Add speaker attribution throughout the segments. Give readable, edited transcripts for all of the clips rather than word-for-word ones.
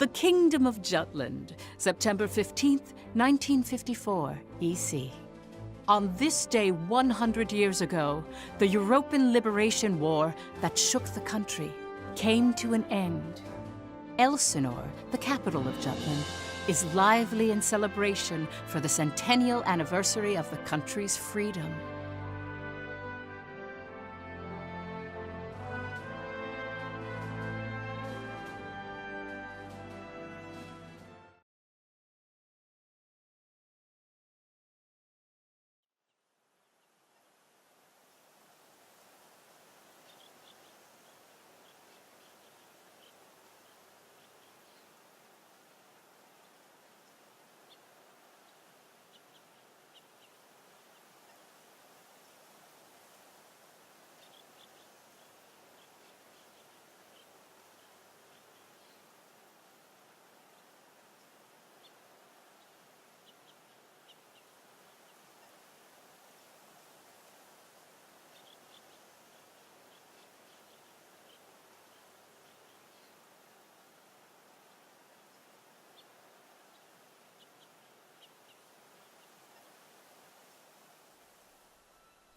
Speaker 1: The Kingdom of Jutland, September 15th, 1954, EC. On this day 100 years ago, the European Liberation War that shook the country came to an end. Elsinore, the capital of Jutland, is lively in celebration for the centennial anniversary of the country's freedom.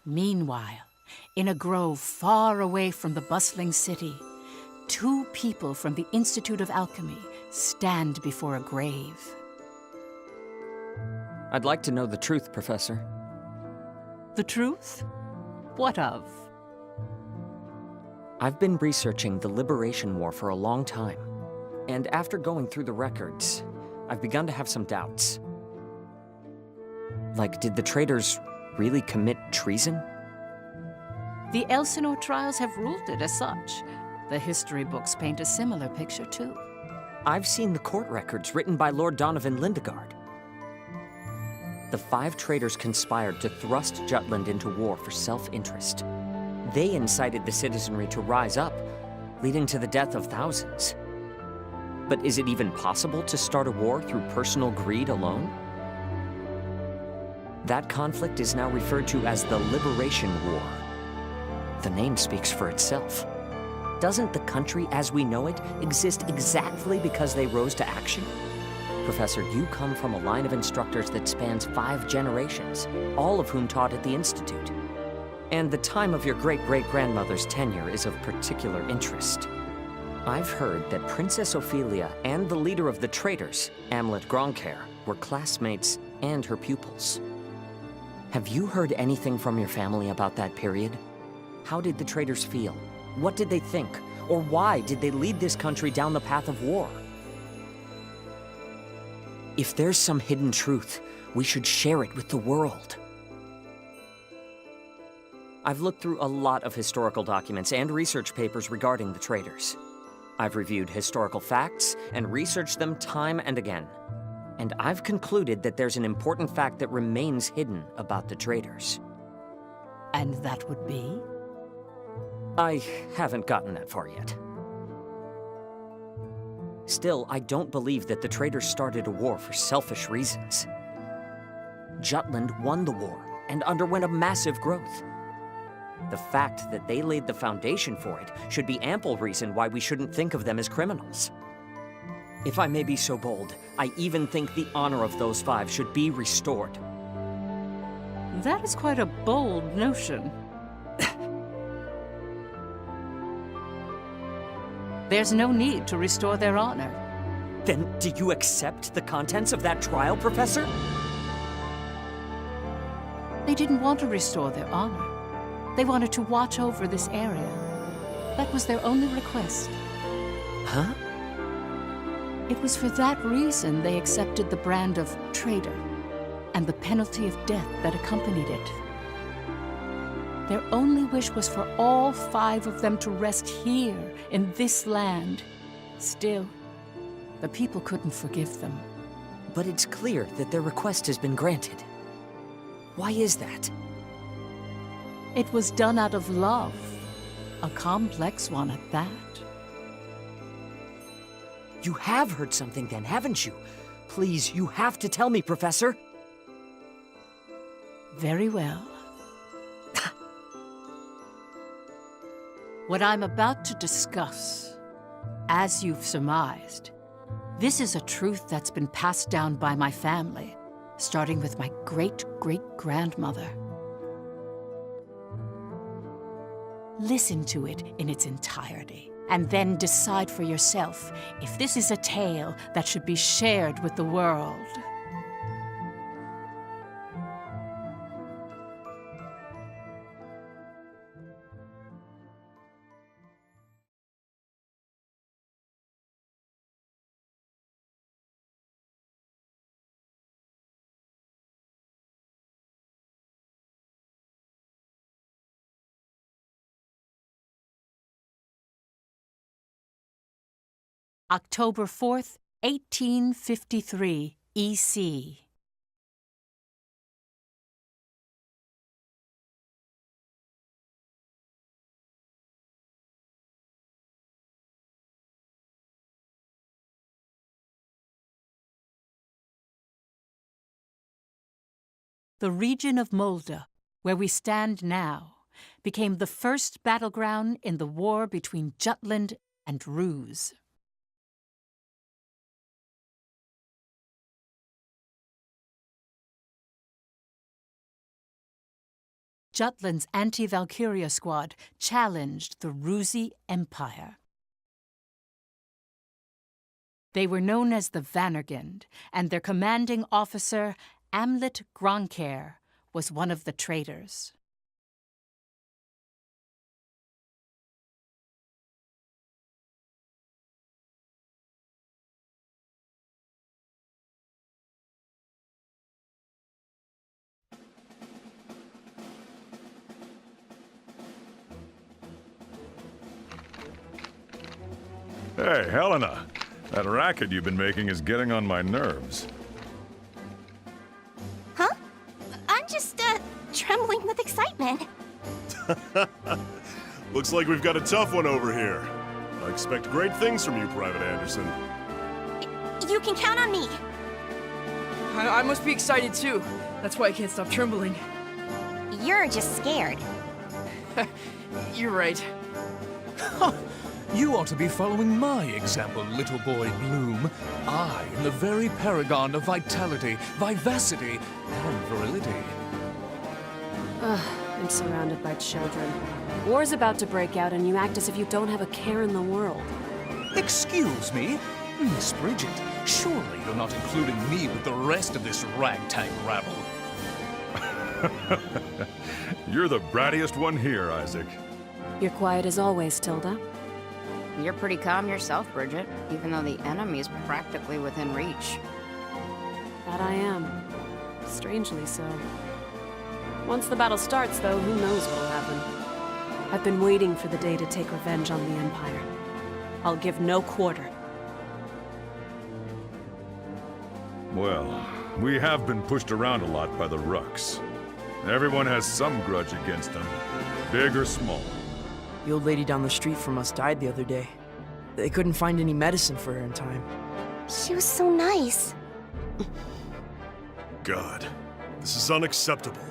Speaker 1: Meanwhile, in a grove far away from the bustling city, two people from the Institute of Alchemy stand before a grave.
Speaker 2: I'd like to know the truth, Professor.
Speaker 1: The truth? What of?
Speaker 2: I've been researching the Liberation War for a long time, and after going through the records, I've begun to have some doubts. Like, did the traitors really commit treason?
Speaker 1: The Elsinore trials have ruled it as such. The history books paint a similar picture, too.
Speaker 2: I've seen the court records written by Lord Donovan Lindegard. The 5 traitors conspired to thrust Jutland into war for self-interest. They incited the citizenry to rise up, leading to the death of thousands. But is it even possible to start a war through personal greed alone? That conflict is now referred to as the Liberation War. The name speaks for itself. Doesn't the country as we know it exist exactly because they rose to action? Professor, you come from a line of instructors that spans 5 generations, all of whom taught at the Institute. And the time of your great-great-grandmother's tenure is of particular interest. I've heard that Princess Ophelia and the leader of the traitors, Amlet Gronkair, were classmates and her pupils. Have you heard anything from your family about that period? How did the traitors feel? What did they think? Or why did they lead this country down the path of war? If there's some hidden truth, we should share it with the world. I've looked through a lot of historical documents and research papers regarding the traitors. I've reviewed historical facts and researched them time and again. And I've concluded that there's an important fact that remains hidden about the traitors.
Speaker 1: And that would be?
Speaker 2: I haven't gotten that far yet. Still, I don't believe that the traitors started a war for selfish reasons. Jutland won the war and underwent a massive growth. The fact that they laid the foundation for it should be ample reason why we shouldn't think of them as criminals. If I may be so bold, I even think the honor of those 5 should be restored.
Speaker 1: That is quite a bold notion. There's no need to restore their honor.
Speaker 2: Then do you accept the contents of that trial, Professor?
Speaker 1: They didn't want to restore their honor. They wanted to watch over this area. That was their only request.
Speaker 2: Huh?
Speaker 1: It was for that reason they accepted the brand of traitor and the penalty of death that accompanied it. Their only wish was for all 5 of them to rest here in this land. Still, the people couldn't forgive them.
Speaker 2: But it's clear that their request has been granted. Why is that?
Speaker 1: It was done out of love, a complex one at that.
Speaker 2: You have heard something then, haven't you? Please, you have to tell me, Professor.
Speaker 1: Very well. What I'm about to discuss, as you've surmised, This is a truth that's been passed down by my family, starting with my great-great-grandmother. Listen to it in its entirety, and then decide for yourself if this is a tale that should be shared with the world. October 4th, 1853, EC. The region of Mulda, where we stand now, became the first battleground in the war between Jutland and Ruse. Jutland's anti-Valkyria squad challenged the Rusi Empire. They were known as the Vannergund, and their commanding officer, Amlet Gronkair, was one of the traitors.
Speaker 3: Hey, Helena. That racket you've been making is getting on my nerves.
Speaker 4: Huh? I'm just, trembling with excitement.
Speaker 5: Looks like we've got a tough one over here. I expect great things from you, Private Anderson.
Speaker 4: You can count on me.
Speaker 6: I must be excited too. That's why I can't stop trembling.
Speaker 4: You're just scared.
Speaker 6: You're right.
Speaker 7: You ought to be following my example, little boy Bloom. I am the very paragon of vitality, vivacity, and virility.
Speaker 8: I'm surrounded by children. War's about to break out and you act as if you don't have a care in the world.
Speaker 7: Excuse me? Miss Bridget, surely you're not including me with the rest of this ragtag rabble.
Speaker 3: You're the brattiest one here, Isaac.
Speaker 8: You're quiet as always, Tilda.
Speaker 9: You're pretty calm yourself, Bridget, even though the enemy is practically within reach.
Speaker 8: That I am. Strangely so. Once the battle starts, though, who knows what'll happen. I've been waiting for the day to take revenge on the Empire. I'll give no quarter.
Speaker 3: Well, we have been pushed around a lot by the Rucks. Everyone has some grudge against them, big or small.
Speaker 10: The old lady down the street from us died the other day. They couldn't find any medicine for her in time.
Speaker 4: She was so nice.
Speaker 5: God, this is unacceptable.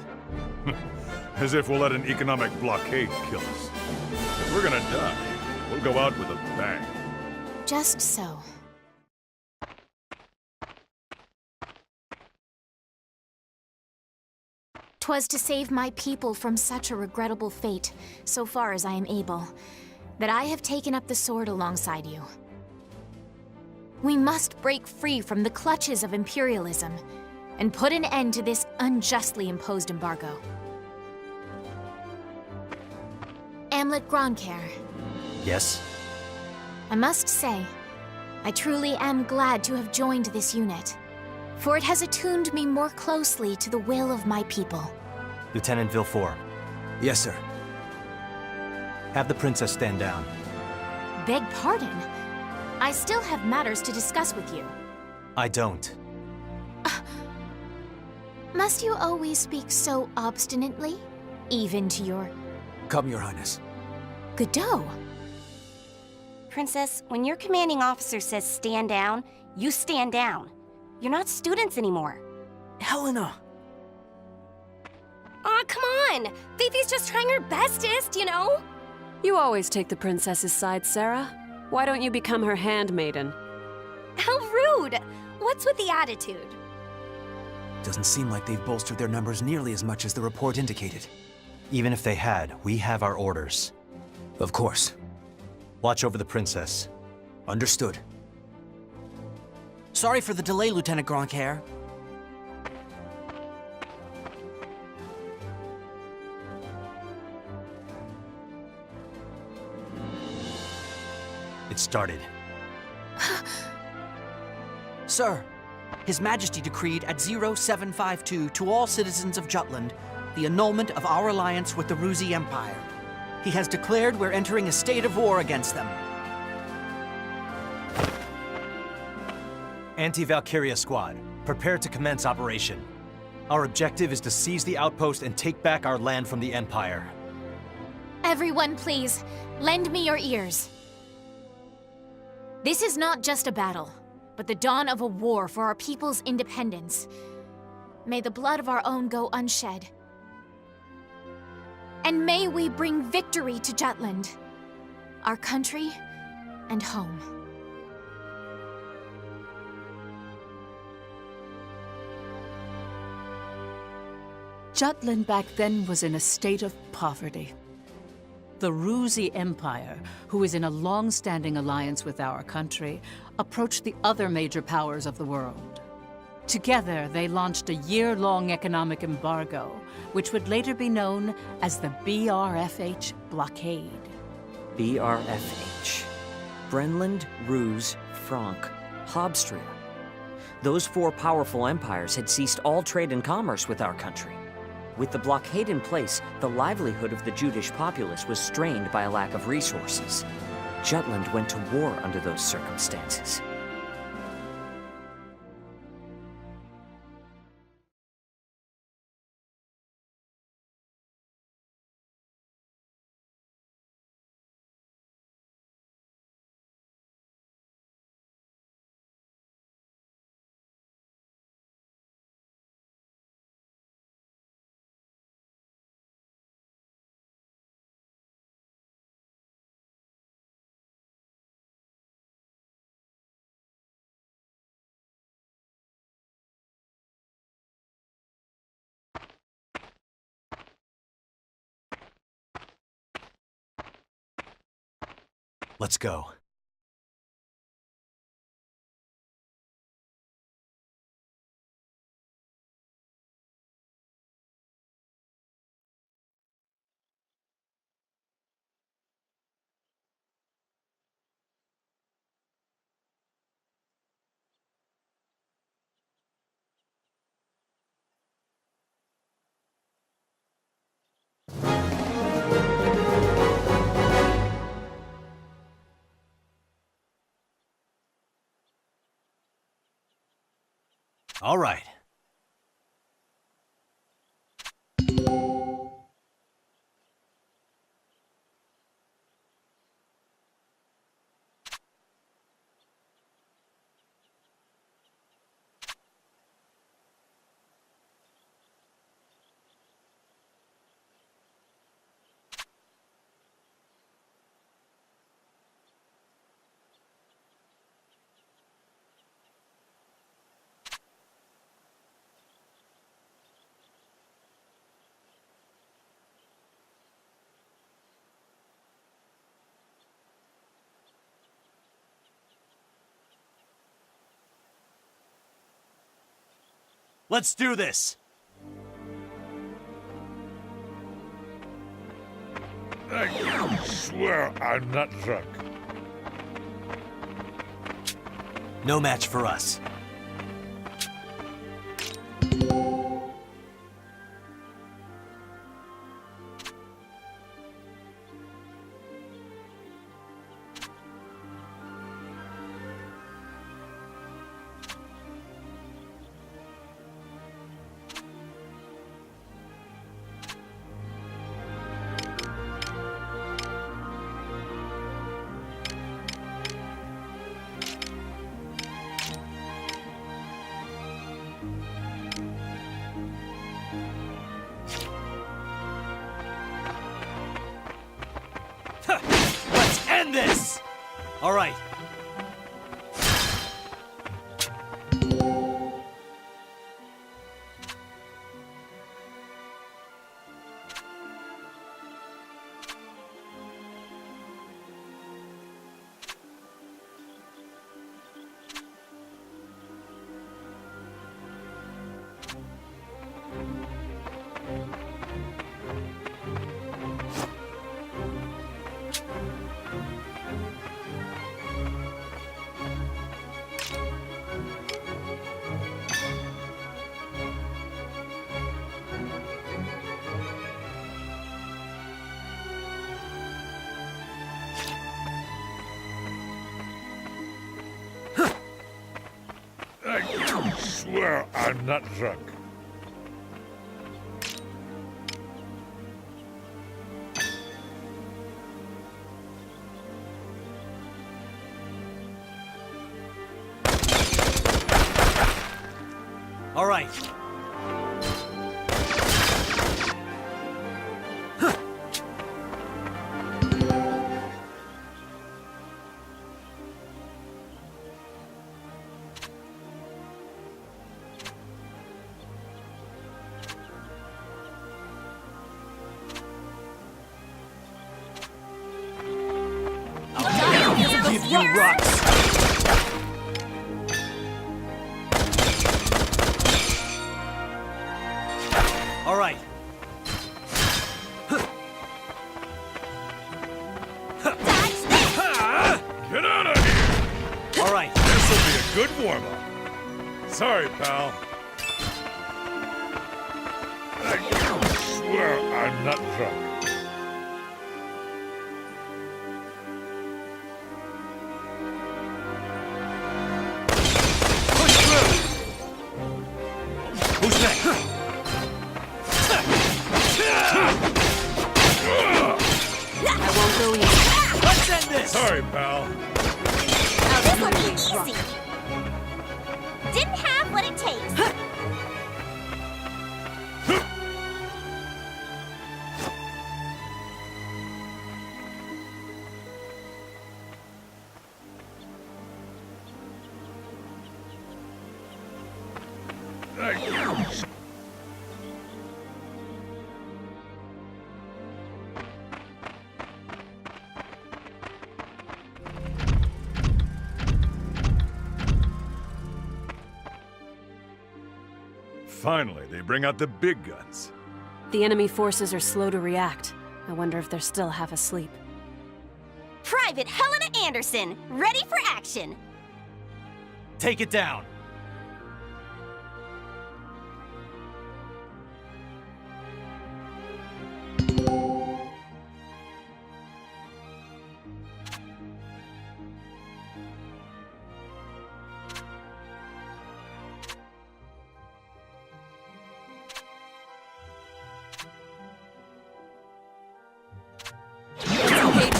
Speaker 3: As if we'll let an economic blockade kill us. If we're gonna die, we'll go out with a bang.
Speaker 4: Just so. 'Twas to save my people from such a regrettable fate, so far as I am able, that I have taken up the sword alongside you. We must break free from the clutches of imperialism and put an end to this unjustly imposed embargo. Amlet Gronkair.
Speaker 11: Yes?
Speaker 4: I must say, I truly am glad to have joined this unit, for it has attuned me more closely to the will of my people.
Speaker 11: Lieutenant Villefort.
Speaker 10: Yes, sir.
Speaker 11: Have the princess stand down.
Speaker 4: Beg pardon? I still have matters to discuss with you.
Speaker 11: I don't.
Speaker 4: Must you always speak so obstinately? Even to your...
Speaker 10: Come, Your Highness.
Speaker 4: Godot?
Speaker 12: Princess, when your commanding officer says stand down, you stand down. You're not students anymore.
Speaker 10: Helena!
Speaker 12: Aw, come on! Fifi's just trying her bestest, you know?
Speaker 8: You always take the princess's side, Sarah. Why don't you become her handmaiden?
Speaker 12: How rude! rude! What's with the attitude?
Speaker 13: Doesn't seem like they've bolstered their numbers nearly as much as the report indicated.
Speaker 11: Even if they had, we have our orders.
Speaker 13: Of course.
Speaker 11: Watch over the princess.
Speaker 13: Understood. Sorry for the delay, Lieutenant Grandcaire.
Speaker 11: It started.
Speaker 14: Sir, His Majesty decreed at 0752 to all citizens of Jutland the annulment of our alliance with the Ruzi Empire. He has declared we're entering a state of war against them.
Speaker 11: Anti-Valkyria squad, prepare to commence operation. Our objective is to seize the outpost and take back our land from the Empire.
Speaker 4: Everyone, please, lend me your ears. This is not just a battle, but the dawn of a war for our people's independence. May the blood of our own go unshed. And may we bring victory to Jutland, our country and home.
Speaker 1: Jutland back then was in a state of poverty. The Ruzi Empire, who is in a long-standing alliance with our country, approached the other major powers of the world. Together, they launched a year-long economic embargo, which would later be known as the BRFH blockade.
Speaker 2: BRFH. Brenland, Ruse, Frank, Hobstria. Those four powerful empires had ceased all trade and commerce with our country. With the blockade in place, the livelihood of the Judish populace was strained by a lack of resources. Jutland went to war under those circumstances.
Speaker 11: Let's go. All right. Let's do this!
Speaker 3: I swear I'm not drunk.
Speaker 11: No match for us. Let's end this! All right.
Speaker 3: swear I'm not drunk.
Speaker 11: All right. Give you rocks. All right.
Speaker 3: Get out of here!
Speaker 11: All right.
Speaker 3: This'll be a good warm-up. Sorry, pal. I swear I'm not drunk.
Speaker 11: Who's next?
Speaker 8: I won't go easy.
Speaker 11: Let's end this!
Speaker 3: Sorry, pal.
Speaker 12: This'll be easy. Didn't have what it takes.
Speaker 3: Finally, they bring out the big guns.
Speaker 8: The enemy forces are slow to react. I wonder if they're still half asleep.
Speaker 12: Private Helena Anderson, ready for action.
Speaker 11: Take it down.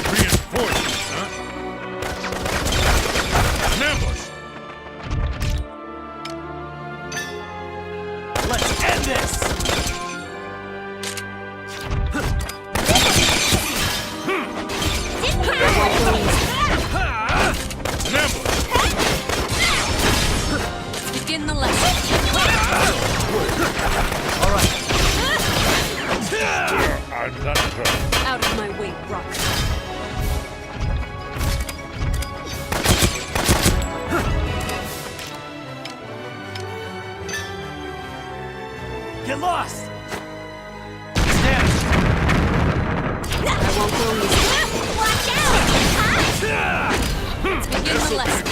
Speaker 3: Reinforcements, huh? An ambush!
Speaker 11: Let's end this!
Speaker 3: An ambush!
Speaker 8: Begin the lesson.
Speaker 11: All right.
Speaker 3: I'm not drunk.
Speaker 8: Out of my way, Brock.
Speaker 11: Get lost! Stand!
Speaker 8: I won't go easy.
Speaker 12: Watch out!
Speaker 8: Let's begin the lesson.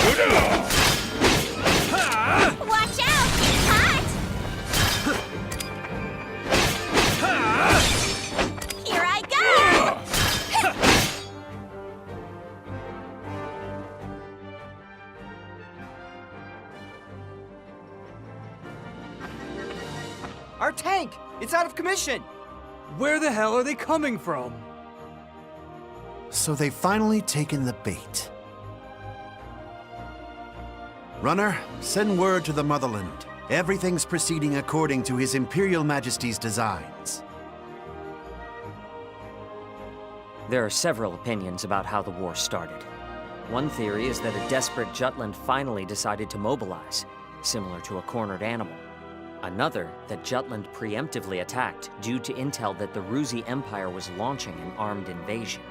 Speaker 12: Watch out! Hot! Here I go!
Speaker 14: Our tank! It's out of commission!
Speaker 7: Where the hell are they coming from?
Speaker 13: So they've finally taken the bait. Runner, send word to the motherland. Everything's proceeding according to His Imperial Majesty's designs.
Speaker 2: There are several opinions about how the war started. One theory is that a desperate Jutland finally decided to mobilize, similar to a cornered animal. Another, that Jutland preemptively attacked due to intel that the Ruzi Empire was launching an armed invasion.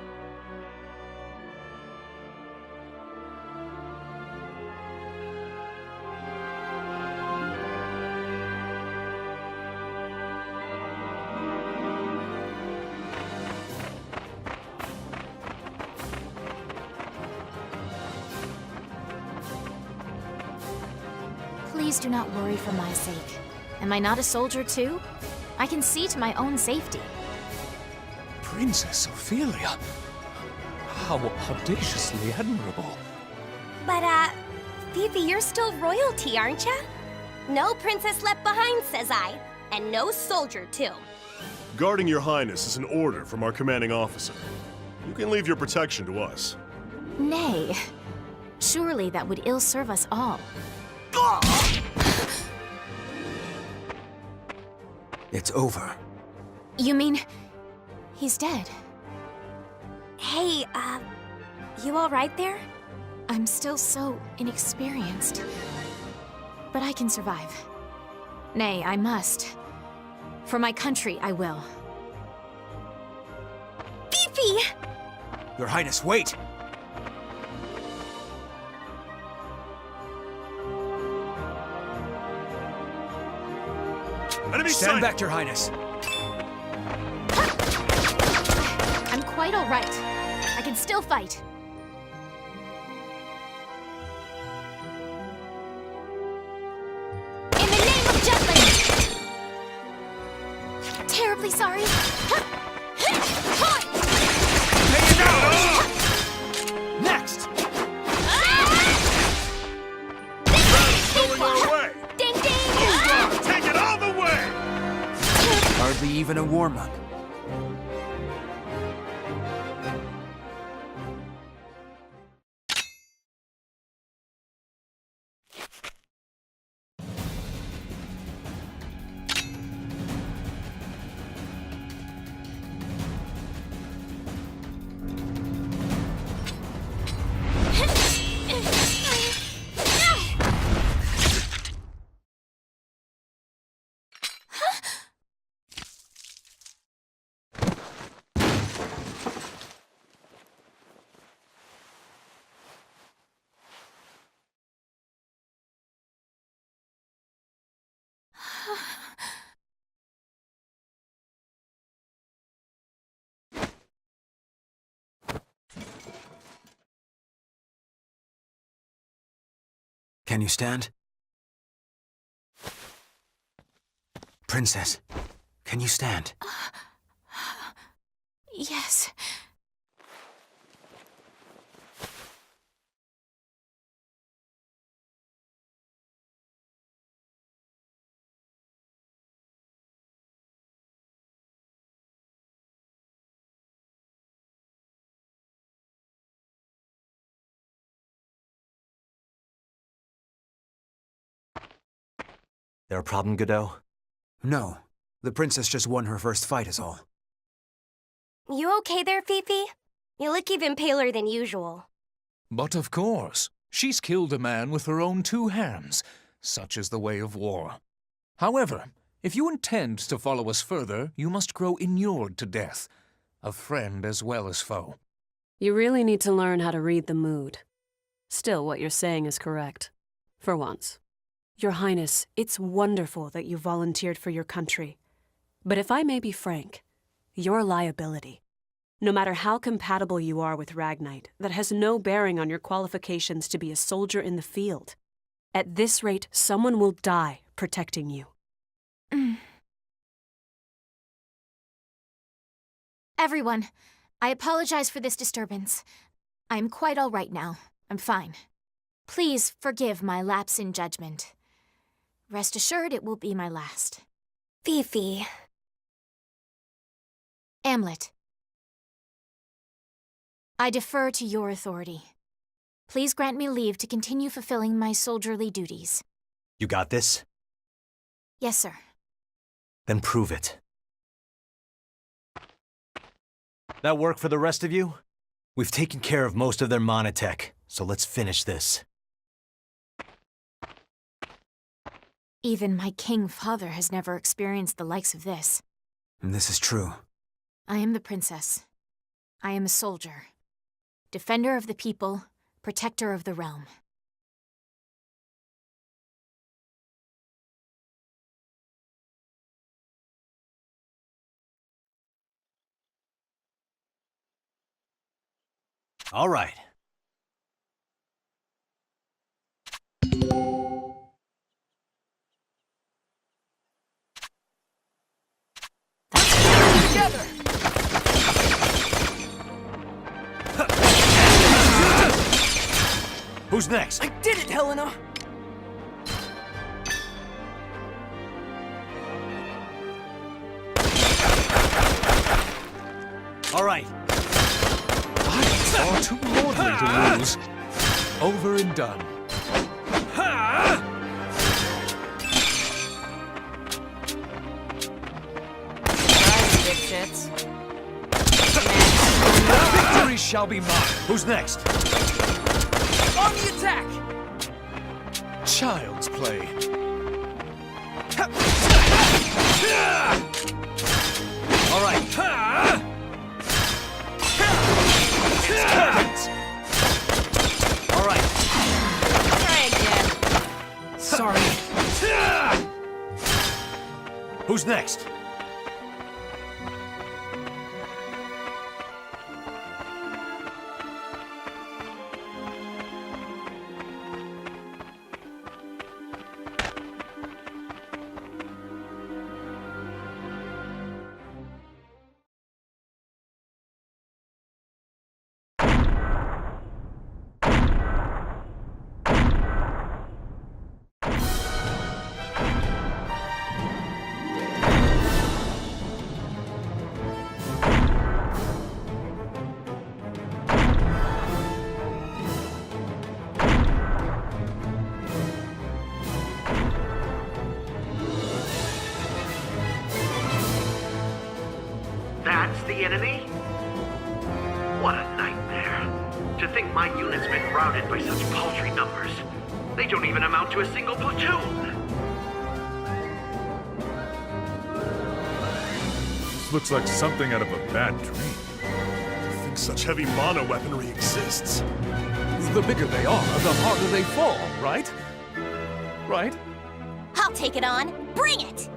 Speaker 4: Please do not worry for my sake. Am I not a soldier too? I can see to my own safety.
Speaker 7: Princess Ophelia. How audaciously admirable.
Speaker 12: But, Phoebe, you're still royalty, aren't ya? No princess left behind, says I. And no soldier, too.
Speaker 5: Guarding your highness is an order from our commanding officer. You can leave your protection to us.
Speaker 4: Nay. Surely that would ill serve us all.
Speaker 14: It's over.
Speaker 4: You mean... he's dead?
Speaker 12: Hey, you alright there?
Speaker 4: I'm still so inexperienced. But I can survive. Nay, I must. For my country, I will.
Speaker 12: Fifi!
Speaker 14: Your Highness, wait!
Speaker 5: Enemy
Speaker 14: Stand
Speaker 5: sight!
Speaker 14: back, Your Highness.
Speaker 4: I'm quite all right. I can still fight. In the name of Jutland! Terribly sorry.
Speaker 14: Next!
Speaker 5: Going our way!
Speaker 4: Ding ding!
Speaker 5: Take it all the way!
Speaker 14: Hardly even a warm-up. Can you stand? Princess, can you stand?
Speaker 4: Yes.
Speaker 11: There a problem, Godot?
Speaker 14: No. The princess just won her first fight is all.
Speaker 12: You okay there, Fifi? You look even paler than usual.
Speaker 7: But of course, she's killed a man with her own two hands. Such is the way of war. However, if you intend to follow us further, you must grow inured to death, a friend as well as foe.
Speaker 8: You really need to learn how to read the mood. Still, what you're saying is correct. For once. Your Highness, it's wonderful that you volunteered for your country. But if I may be frank, you're a liability. No matter how compatible you are with Ragnite, that has no bearing on your qualifications to be a soldier in the field. At this rate, someone will die protecting you.
Speaker 4: Everyone, I apologize for this disturbance. I am quite all right now. I'm fine. Please forgive my lapse in judgment. Rest assured it will be my last.
Speaker 12: Fifi.
Speaker 4: Amlet. I defer to your authority. Please grant me leave to continue fulfilling my soldierly duties.
Speaker 11: You got this?
Speaker 4: Yes, sir.
Speaker 11: Then prove it. That work for the rest of you? We've taken care of most of their monotech, so let's finish this.
Speaker 4: Even my king father has never experienced the likes of this.
Speaker 14: This is true.
Speaker 4: I am the princess. I am a soldier. Defender of the people, protector of the realm.
Speaker 11: All right.
Speaker 6: Together!
Speaker 11: Who's next?
Speaker 10: I did it, Helena!
Speaker 7: are too lordly to lose. Over and done.
Speaker 9: Dipshits.
Speaker 7: Victory shall be mine.
Speaker 11: Who's next?
Speaker 6: On the attack!
Speaker 7: Child's play.
Speaker 11: All right. All right.
Speaker 9: Try again.
Speaker 10: Sorry.
Speaker 11: Who's next?
Speaker 15: That's the enemy? What a nightmare. To think my unit's been routed by such paltry numbers. They don't even amount to a single platoon.
Speaker 3: This looks like something out of a bad dream.
Speaker 5: I think such heavy mono weaponry exists.
Speaker 7: The bigger they are, the harder they fall, right? Right?
Speaker 12: I'll take it on. Bring it!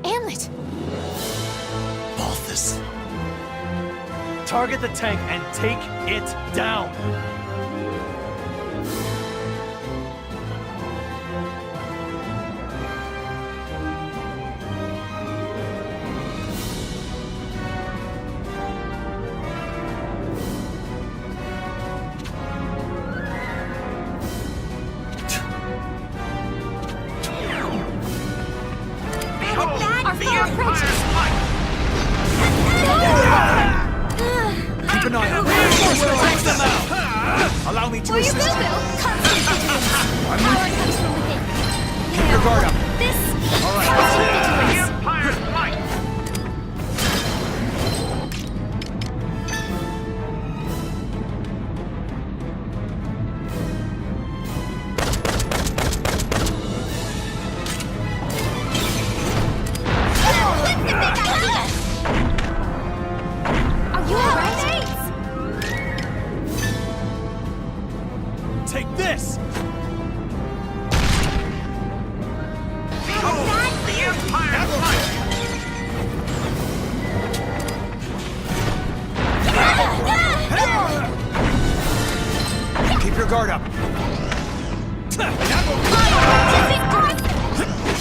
Speaker 4: Amlet!
Speaker 11: Balthus. Target the tank and take it down.
Speaker 14: Keep an eye on reinforcements. Take them out. Allow me to assist you.
Speaker 4: Power comes from within.
Speaker 14: Keep your guard up.
Speaker 4: This
Speaker 14: All right.
Speaker 15: The Empire's might!
Speaker 4: Are you alright?
Speaker 11: Take this.
Speaker 15: Behold, the Empire's might!
Speaker 11: Keep your guard up.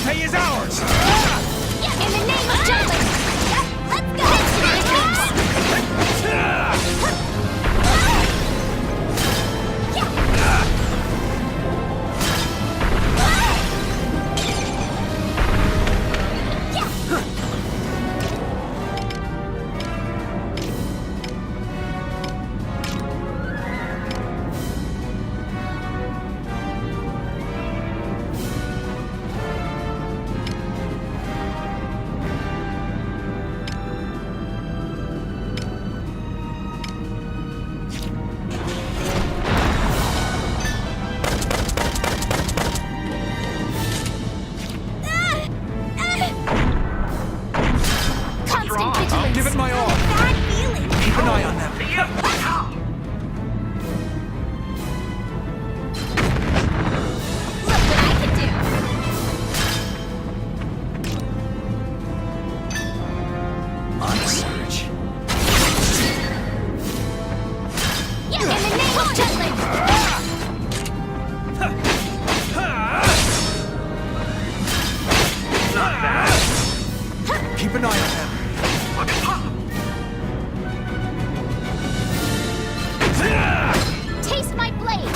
Speaker 11: Pay is ours.
Speaker 4: In the name of justice! Let's go!
Speaker 7: I'll give it my all.
Speaker 12: Bad feeling.
Speaker 7: Keep an eye on them.
Speaker 4: Look what I can do!
Speaker 11: On a surge.
Speaker 4: In the name of Jutland!
Speaker 15: Not bad.
Speaker 14: Keep an eye on them.
Speaker 4: Taste my blade!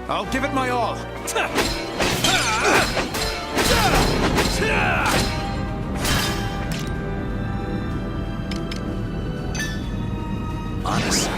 Speaker 13: I'll give it my all.
Speaker 7: Honest.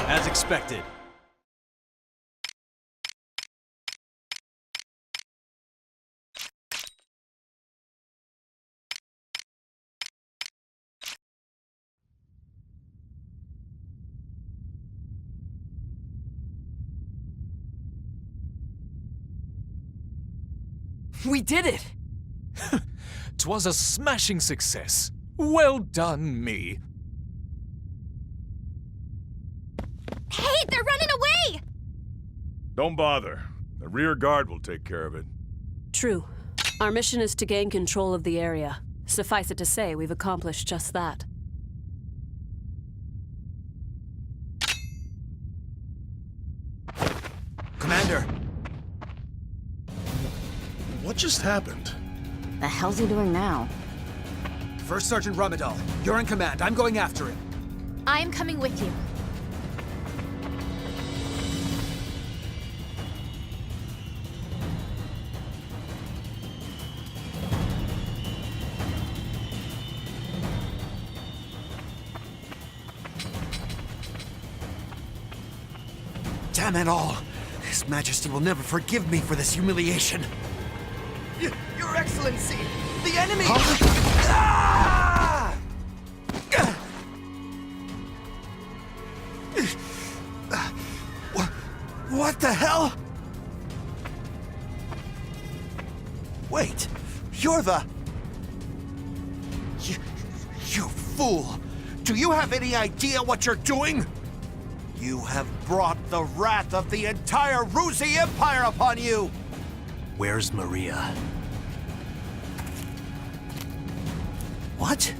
Speaker 11: As expected.
Speaker 6: We did it!
Speaker 7: 'Twas a smashing success. Well done, me.
Speaker 4: Hey, they're running away!
Speaker 3: Don't bother. The rear guard will take care of it.
Speaker 8: True. Our mission is to gain control of the area. Suffice it to say, we've accomplished just that.
Speaker 11: Commander!
Speaker 5: What just happened?
Speaker 9: The hell's he doing now?
Speaker 14: First Sergeant Ramadal, you're in command. I'm going after him.
Speaker 4: I am coming with you.
Speaker 13: Damn it all! His Majesty will never forgive me for this humiliation.
Speaker 14: Your Excellency! The enemy!
Speaker 13: Ah! What the hell? Wait, you're the... You fool! Do you have any idea what you're doing? You have brought the wrath of the entire Ruzi Empire upon you!
Speaker 11: Where's Maria?
Speaker 13: What?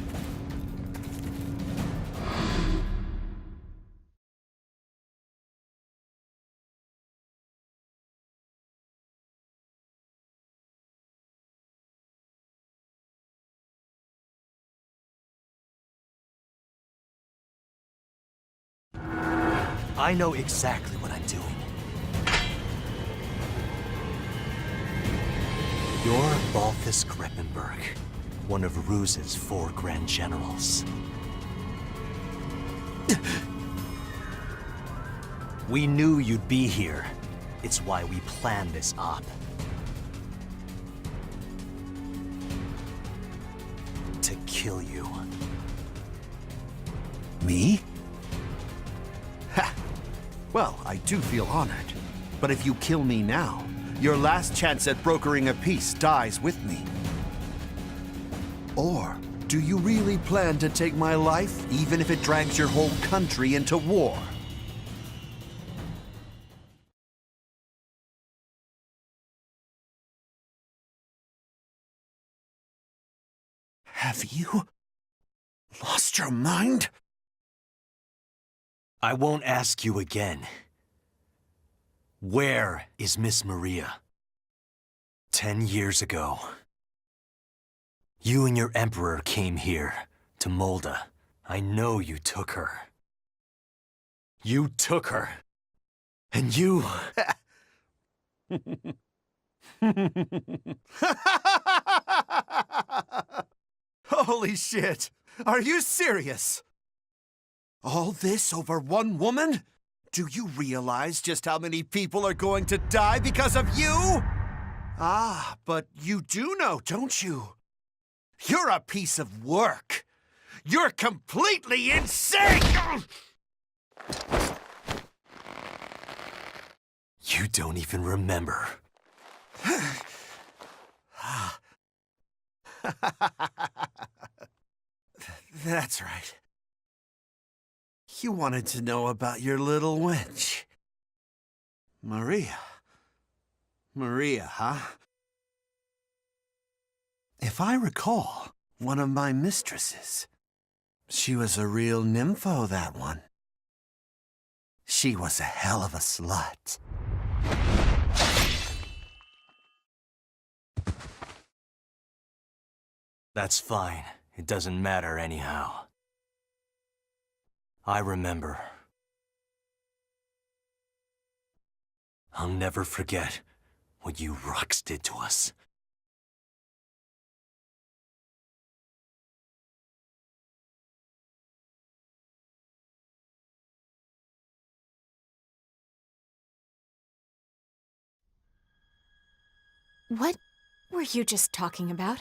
Speaker 11: I know exactly what I'm doing. You're Balthus Greppenberg, one of Ruse's 4 Grand Generals. We knew you'd be here. It's why we planned this op. To kill you.
Speaker 13: Me? Ha! Well, I do feel honored. But if you kill me now, your last chance at brokering a peace dies with me. Or do you really plan to take my life, even if it drags your whole country into war? Have you lost your mind?
Speaker 11: I won't ask you again. Where is Miss Maria? 10 years ago, you and your Emperor came here, to Molda. I know you took her. You took her. And you...
Speaker 13: Holy shit! Are you serious? All this over one woman? Do you realize just how many people are going to die because of you? Ah, but you do know, don't you? You're a piece of work. You're completely insane!
Speaker 11: You don't even remember.
Speaker 13: That's right. You wanted to know about your little wench. Maria. Maria, huh? If I recall, one of my mistresses. She was a real nympho, that one. She was a hell of a slut.
Speaker 11: That's fine. It doesn't matter anyhow. I remember. I'll never forget what you Rux did to us.
Speaker 4: What were you just talking about?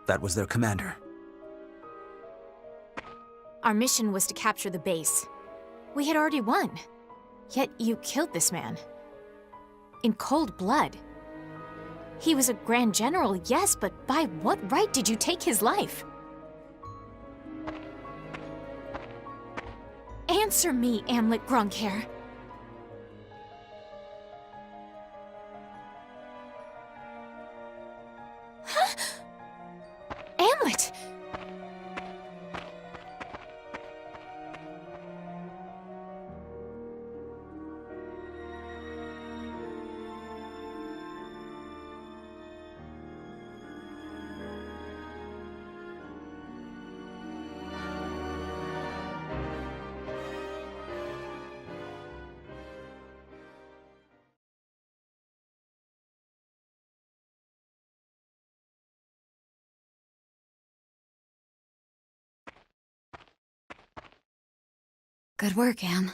Speaker 14: That was their commander.
Speaker 4: Our mission was to capture the base. We had already won. Yet you killed this man. In cold blood. He was a Grand General, yes, but by what right did you take his life? Answer me, Amlet Grunker. Huh? Amlet! Good work, Am.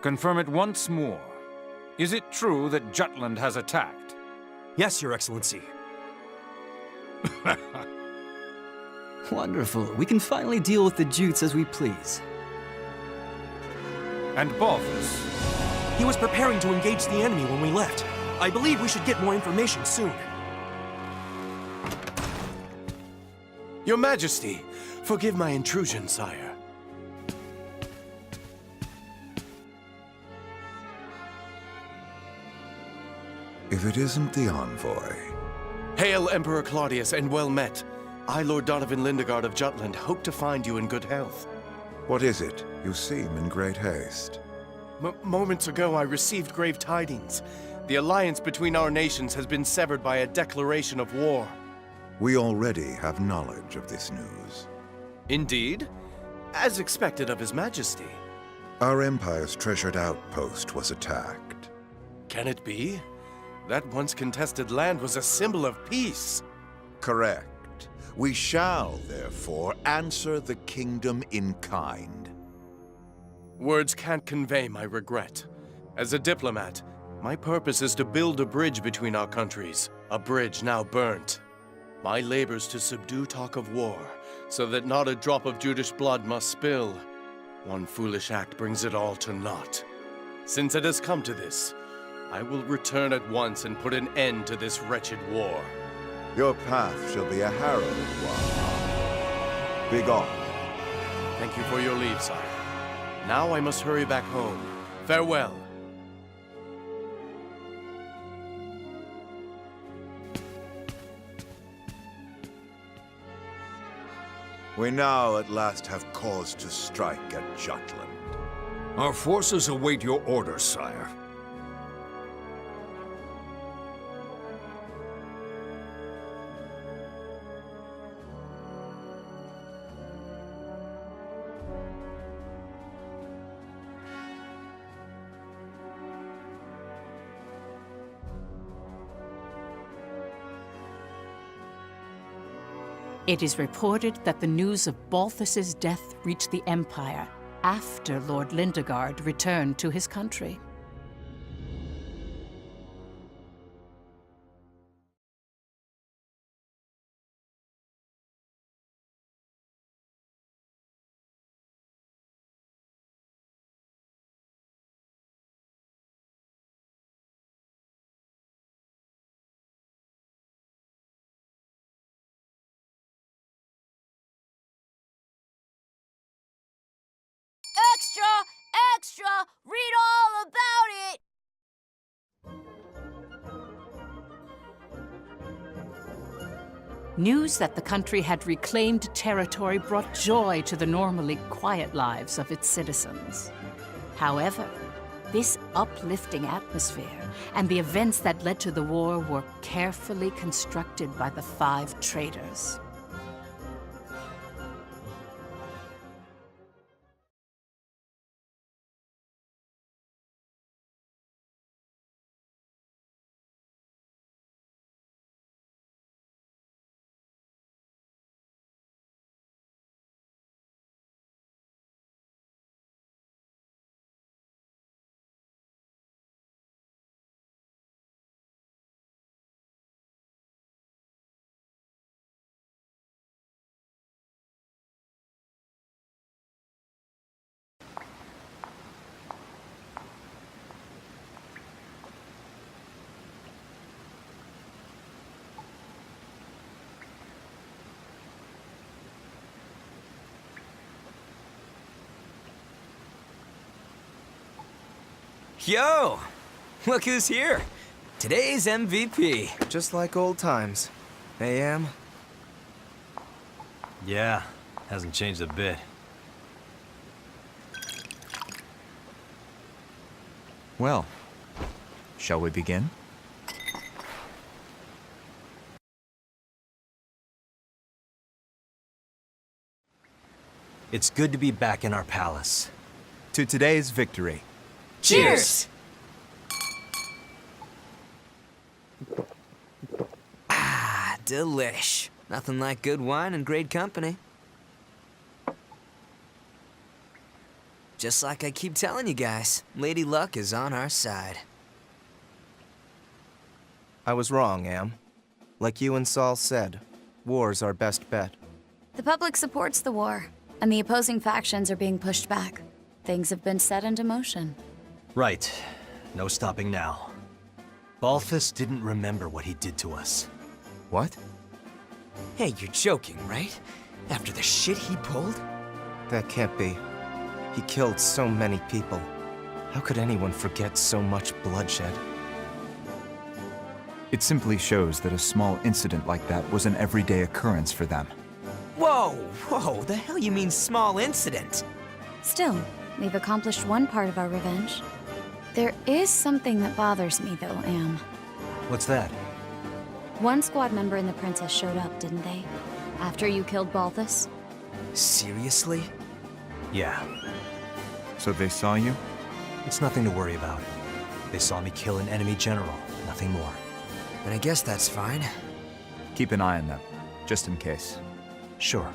Speaker 16: Confirm it once more. Is it true that Jutland has attacked?
Speaker 17: Yes, Your Excellency.
Speaker 18: Wonderful. We can finally deal with the Jutes as we please.
Speaker 16: And Balthus?
Speaker 17: He was preparing to engage the enemy when we left. I believe we should get more information soon. Your Majesty, forgive my intrusion, sire.
Speaker 19: If it isn't the envoy.
Speaker 17: Hail, Emperor Claudius, and well met. I, Lord Donovan Lindegard of Jutland, hope to find you in good health.
Speaker 19: What is it? You seem in great haste.
Speaker 17: Moments ago, I received grave tidings. The alliance between our nations has been severed by a declaration of war.
Speaker 19: We already have knowledge of this news.
Speaker 17: Indeed? As expected of His Majesty.
Speaker 19: Our Empire's treasured outpost was attacked.
Speaker 17: Can it be? That once contested land was a symbol of peace.
Speaker 19: Correct. We shall, therefore, answer the kingdom in kind.
Speaker 17: Words can't convey my regret. As a diplomat, my purpose is to build a bridge between our countries, a bridge now burnt. My labors to subdue talk of war, so that not a drop of Judish blood must spill. One foolish act brings it all to naught. Since it has come to this, I will return at once and put an end to this wretched war.
Speaker 19: Your path shall be a harrowed one. Begone.
Speaker 17: Thank you for your leave, sire. Now I must hurry back home. Farewell.
Speaker 19: We now at last have cause to strike at Jutland.
Speaker 20: Our forces await your orders, sire.
Speaker 1: It is reported that the news of Balthus's death reached the Empire after Lord Lindegard returned to his country.
Speaker 21: Extra! Extra! Read all about it!
Speaker 1: News that the country had reclaimed territory brought joy to the normally quiet lives of its citizens. However, this uplifting atmosphere and the events that led to the war were carefully constructed by the 5 traitors.
Speaker 22: Yo! Look who's here! Today's MVP.
Speaker 23: Just like old times. AM?
Speaker 11: Yeah, hasn't changed a bit.
Speaker 24: Well, shall we begin?
Speaker 11: It's good to be back in our palace.
Speaker 24: To today's victory.
Speaker 22: Cheers! Ah, delish. Nothing like good wine and great company. Just like I keep telling you guys, Lady Luck is on our side.
Speaker 23: I was wrong, Am. Like you and Saul said, war's our best bet.
Speaker 25: The public supports the war, and the opposing factions are being pushed back. Things have been set into motion.
Speaker 11: Right. No stopping now. Balthus didn't remember what he did to us.
Speaker 24: What?
Speaker 22: Hey, you're joking, right? After the shit he pulled?
Speaker 23: That can't be. He killed so many people. How could anyone forget so much bloodshed?
Speaker 24: It simply shows that a small incident like that was an everyday occurrence for them.
Speaker 22: Whoa, whoa, the hell you mean small incident?
Speaker 25: Still, we've accomplished one part of our revenge. There is something that bothers me, though, Am.
Speaker 11: What's that?
Speaker 25: One squad member and the princess showed up, didn't they? After you killed Balthus?
Speaker 22: Seriously?
Speaker 11: Yeah.
Speaker 24: So they saw you?
Speaker 11: It's nothing to worry about. They saw me kill an enemy general, nothing more.
Speaker 22: And I guess that's fine.
Speaker 24: Keep an eye on them, just in case.
Speaker 11: Sure.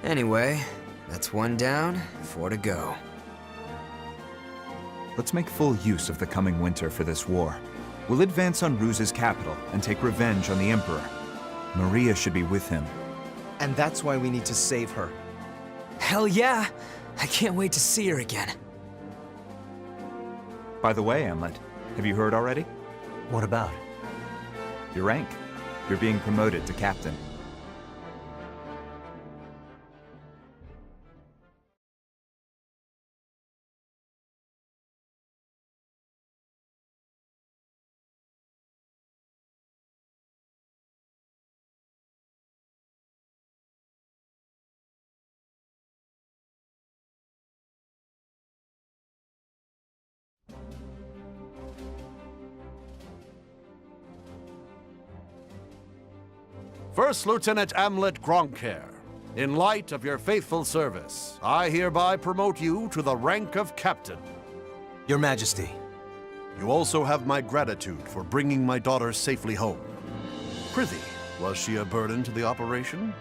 Speaker 22: Anyway, that's 1 down, 4 to go.
Speaker 24: Let's make full use of the coming winter for this war. We'll advance on Ruse's capital and take revenge on the Emperor. Maria should be with him.
Speaker 23: And that's why we need to save her.
Speaker 22: Hell yeah! I can't wait to see her again.
Speaker 24: By the way, Amlet, have you heard already?
Speaker 11: What about?
Speaker 24: Your rank. You're being promoted to captain.
Speaker 13: First Lieutenant Amlet Gronkair, in light of your faithful service, I hereby promote you to the rank of Captain.
Speaker 11: Your Majesty.
Speaker 13: You also have my gratitude for bringing my daughter safely home. Prithee, was she a burden to the operation?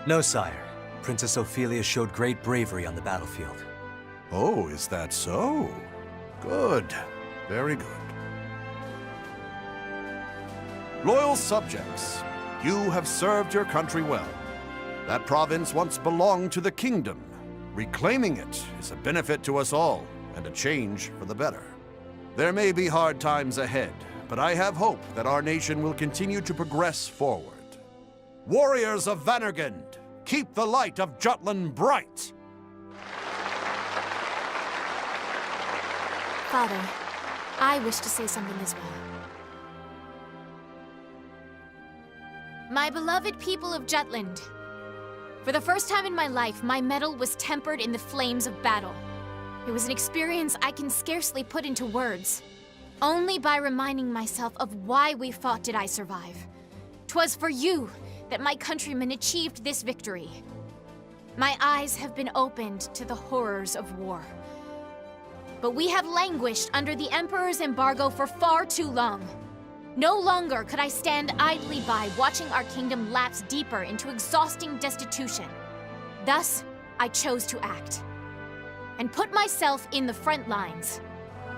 Speaker 11: No, sire. Princess Ophelia showed great bravery on the battlefield.
Speaker 13: Oh, is that so? Good. Very good. Loyal subjects, you have served your country well. That province once belonged to the kingdom. Reclaiming it is a benefit to us all, and a change for the better. There may be hard times ahead, but I have hope that our nation will continue to progress forward. Warriors of Vanergand, keep the light of Jutland bright!
Speaker 4: Father, I wish to say something as well. My beloved people of Jutland, for the first time in my life, my mettle was tempered in the flames of battle. It was an experience I can scarcely put into words. Only by reminding myself of why we fought did I survive. 'Twas for you that my countrymen achieved this victory. My eyes have been opened to the horrors of war. But we have languished under the Emperor's embargo for far too long. No longer could I stand idly by watching our kingdom lapse deeper into exhausting destitution. Thus, I chose to act and put myself in the front lines.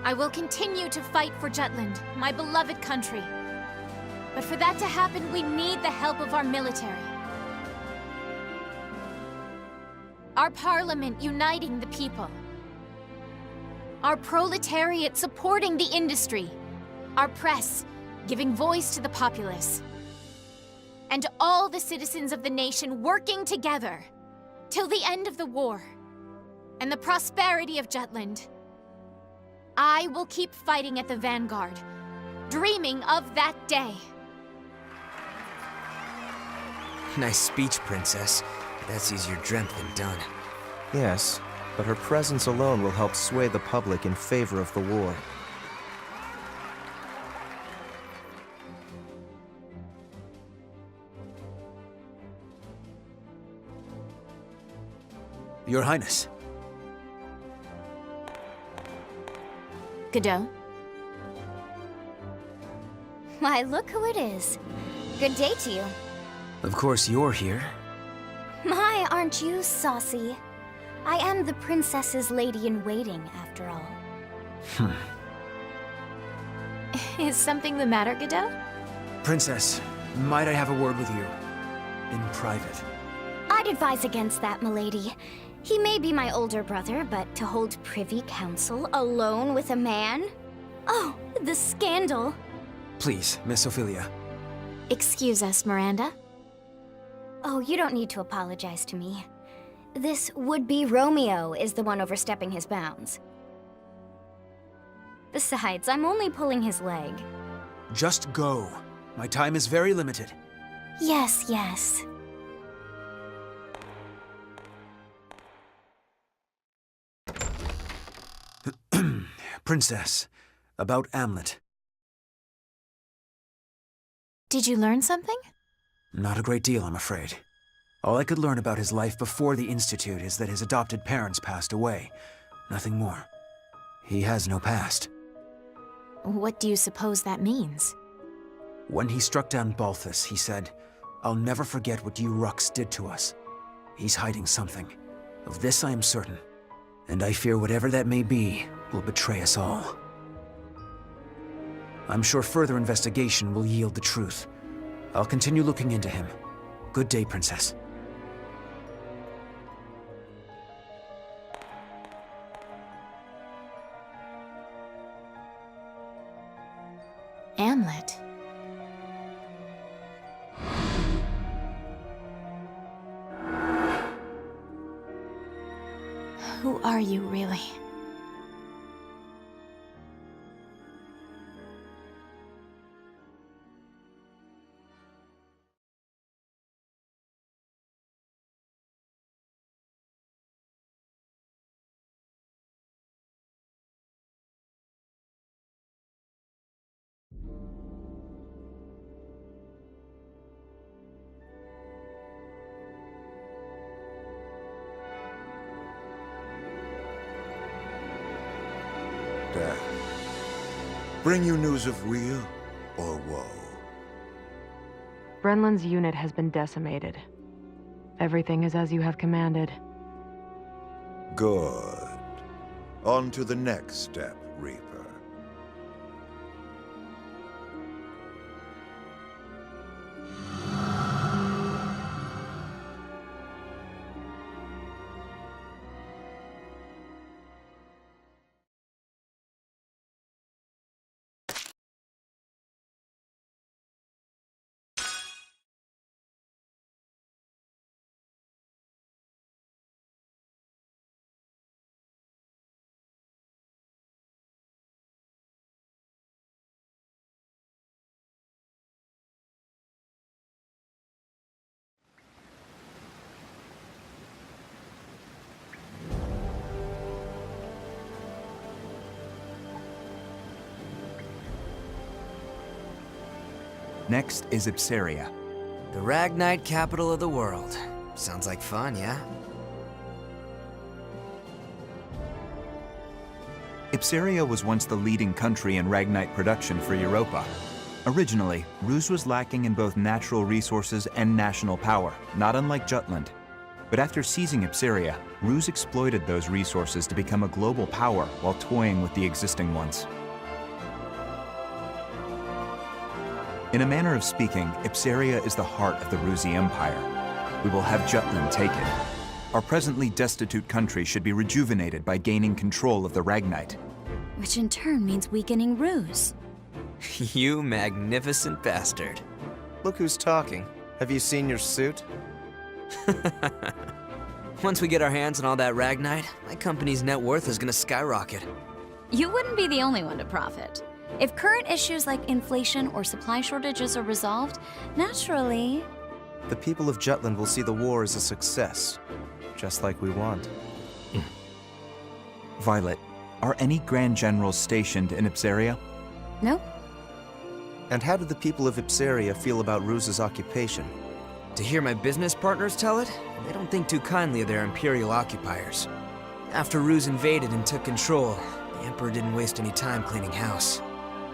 Speaker 4: I will continue to fight for Jutland, my beloved country. But for that to happen, we need the help of our military. Our parliament uniting the people. Our proletariat supporting the industry. Our press giving voice to the populace. And all the citizens of the nation working together till the end of the war and the prosperity of Jutland. I will keep fighting at the vanguard, dreaming of that day.
Speaker 22: Nice speech, Princess. That's easier dreamt than done.
Speaker 23: Yes, but her presence alone will help sway the public in favor of the war.
Speaker 14: Your Highness.
Speaker 4: Godot?
Speaker 21: Why, look who it is. Good day to you.
Speaker 22: Of course you're here.
Speaker 21: My, aren't you saucy? I am the princess's lady-in-waiting, after all.
Speaker 4: Is something the matter, Godot?
Speaker 14: Princess, might I have a word with you? In private.
Speaker 21: I'd advise against that, milady. He may be my older brother, but to hold privy council alone with a man? Oh, the scandal.
Speaker 14: Please, Miss Ophelia.
Speaker 4: Excuse us, Miranda.
Speaker 21: Oh, you don't need to apologize to me. This would-be Romeo is the one overstepping his bounds. Besides, I'm only pulling his leg.
Speaker 14: Just go. My time is very limited.
Speaker 21: Yes, yes.
Speaker 14: Princess, about Amlet.
Speaker 4: Did you learn something?
Speaker 14: Not a great deal, I'm afraid. All I could learn about his life before the Institute is that his adopted parents passed away. Nothing more. He has no past.
Speaker 4: What do you suppose that means?
Speaker 14: When he struck down Balthus, he said, "I'll never forget what you Ruks did to us." He's hiding something. Of this I am certain. And I fear whatever that may be will betray us all. I'm sure further investigation will yield the truth. I'll continue looking into him. Good day, Princess.
Speaker 4: Amlet. Who are you, really?
Speaker 19: understand. Bring you news of weal or woe?
Speaker 2: Brenlin's unit has been decimated. Everything is as you have commanded.
Speaker 19: Good. On to the next step, Reaper.
Speaker 24: Next is Ipsaria.
Speaker 22: The Ragnite capital of the world. Sounds like fun, yeah?
Speaker 24: Ipsaria was once the leading country in Ragnite production for Europa. Originally, Ruse was lacking in both natural resources and national power, not unlike Jutland. But after seizing Ipsaria, Ruse exploited those resources to become a global power while toying with the existing ones. In a manner of speaking, Ipsaria is the heart of the Ruse Empire. We will have Jutland take it. Our presently destitute country should be rejuvenated by gaining control of the Ragnite.
Speaker 25: Which in turn means weakening Ruse.
Speaker 22: You magnificent bastard.
Speaker 23: Look who's talking. Have you seen your suit?
Speaker 22: Once we get our hands on all that Ragnite, my company's net worth is gonna skyrocket.
Speaker 25: You wouldn't be the only one to profit. If current issues like inflation or supply shortages are resolved, naturally...
Speaker 23: The people of Jutland will see the war as a success, just like we want.
Speaker 24: Violet, are any Grand Generals stationed in Ipsaria?
Speaker 25: No.
Speaker 23: And how do the people of Ipsaria feel about Ruse's occupation?
Speaker 22: To hear my business partners tell it, they don't think too kindly of their Imperial occupiers. After Ruse invaded and took control, the Emperor didn't waste any time cleaning house.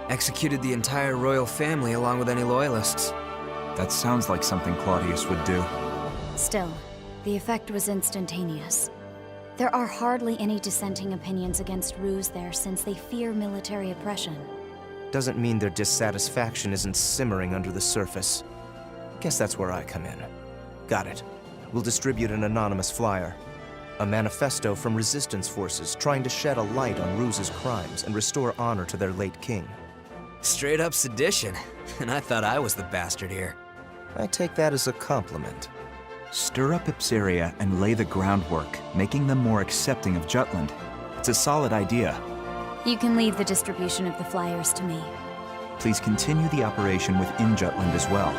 Speaker 22: Executed the entire royal family along with any loyalists.
Speaker 24: That sounds like something Claudius would do.
Speaker 25: Still, the effect was instantaneous. There are hardly any dissenting opinions against Ruse there since they fear military oppression.
Speaker 23: Doesn't mean their dissatisfaction isn't simmering under the surface. Guess that's where I come in. Got it. We'll distribute an anonymous flyer. A manifesto from resistance forces trying to shed a light on Ruse's crimes and restore honor to their late king.
Speaker 22: Straight up sedition. And I thought I was the bastard here.
Speaker 23: I take that as a compliment.
Speaker 24: Stir up Ipsaria and lay the groundwork, making them more accepting of Jutland. It's a solid idea.
Speaker 25: You can leave the distribution of the flyers to me.
Speaker 24: Please continue the operation within Jutland as well.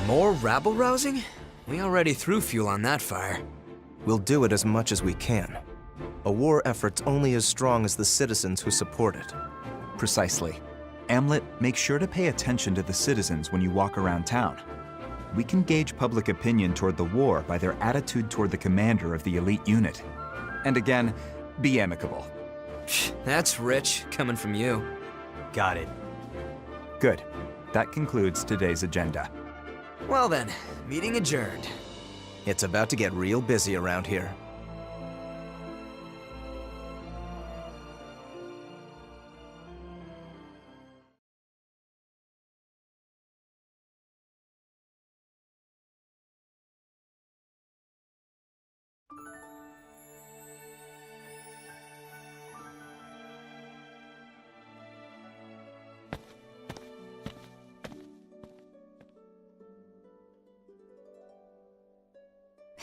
Speaker 22: More rabble-rousing? We already threw fuel on that fire.
Speaker 23: We'll do it as much as we can. A war effort's only as strong as the citizens who support it.
Speaker 24: Precisely. Amlet, make sure to pay attention to the citizens when you walk around town. We can gauge public opinion toward the war by their attitude toward the commander of the elite unit. And again, be amicable.
Speaker 22: That's rich, coming from you.
Speaker 11: Got it.
Speaker 24: Good. That concludes today's agenda.
Speaker 22: Well then, meeting adjourned.
Speaker 23: It's about to get real busy around here.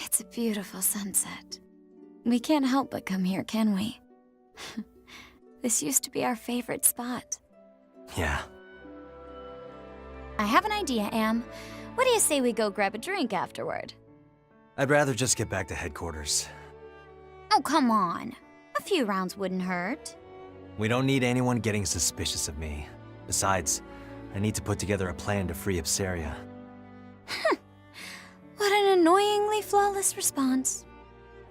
Speaker 25: It's a beautiful sunset. We can't help but come here, can we? This used to be our favorite spot.
Speaker 11: Yeah.
Speaker 25: I have an idea, Am. What do you say we go grab a drink afterward?
Speaker 11: I'd rather just get back to headquarters.
Speaker 25: Oh, come on. A few rounds wouldn't hurt.
Speaker 11: We don't need anyone getting suspicious of me. Besides, I need to put together a plan to free Ipsaria.
Speaker 25: What an annoyingly flawless response.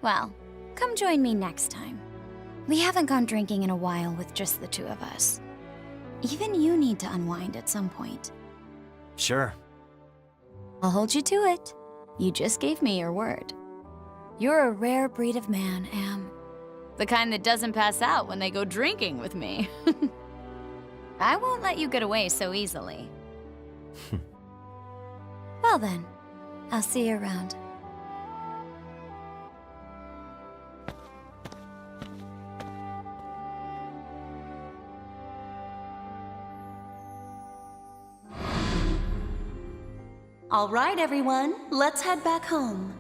Speaker 25: Well, come join me next time. We haven't gone drinking in a while with just the two of us. Even you need to unwind at some point.
Speaker 11: Sure.
Speaker 25: I'll hold you to it. You just gave me your word. You're a rare breed of man, Am. The kind that doesn't pass out when they go drinking with me. I won't let you get away so easily. Well then, I'll see you around.
Speaker 6: All right, everyone, let's head back home.